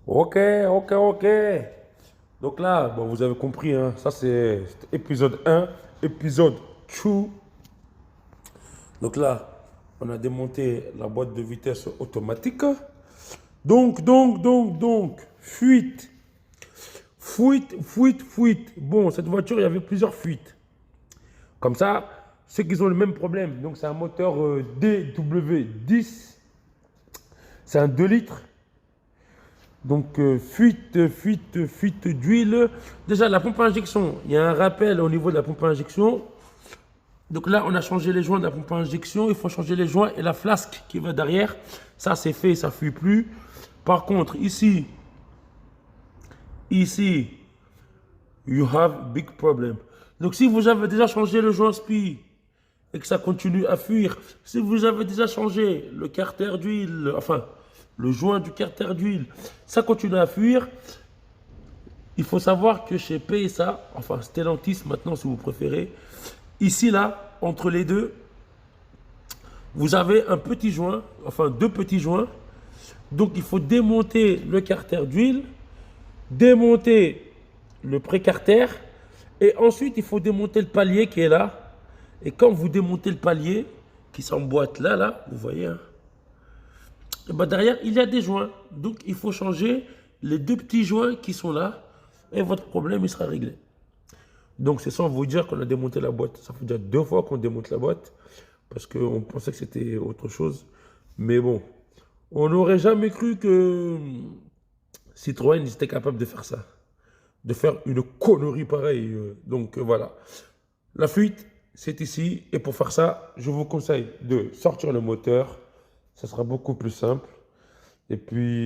Ok, ok, ok. Donc là, bon, vous avez compris, hein, ça c'est épisode 1, épisode 2. Donc là, on a démonté la boîte de vitesse automatique. Donc, fuite, fuite. Bon, cette voiture, il y avait plusieurs fuites. Comme ça, ceux qui ont le même problème. Donc c'est un moteur DW10, c'est un 2 litres. Donc, fuite d'huile. Déjà, la pompe à injection, il y a un rappel au niveau de la pompe à injection. Donc là, on a changé les joints de la pompe à injection. Il faut changer les joints et la flasque qui va derrière. Ça, c'est fait, ça ne fuit plus. Par contre, ici, you have big problem. Donc, si vous avez déjà changé le joint SPI et que ça continue à fuir, si vous avez déjà changé le carter d'huile, enfin, le joint du carter d'huile, ça continue à fuir, il faut savoir que chez PSA, enfin Stellantis maintenant si vous préférez, ici là, entre les deux, vous avez un petit joint, enfin deux petits joints. Donc il faut démonter le carter d'huile, démonter le pré-carter, et ensuite il faut démonter le palier qui est là. Et quand vous démontez le palier, qui s'emboîte là, vous voyez, hein, et ben derrière il y a des joints. Donc il faut changer les deux petits joints qui sont là, et votre problème il sera réglé. Donc, c'est sans vous dire qu'on a démonté la boîte. Ça fait déjà 2 fois qu'on démonte la boîte parce qu'on pensait que c'était autre chose. Mais bon, on n'aurait jamais cru que Citroën était capable de faire ça, de faire une connerie pareille. Donc, voilà. La fuite, c'est ici. Et pour faire ça, je vous conseille de sortir le moteur. Ça sera beaucoup plus simple. Et puis,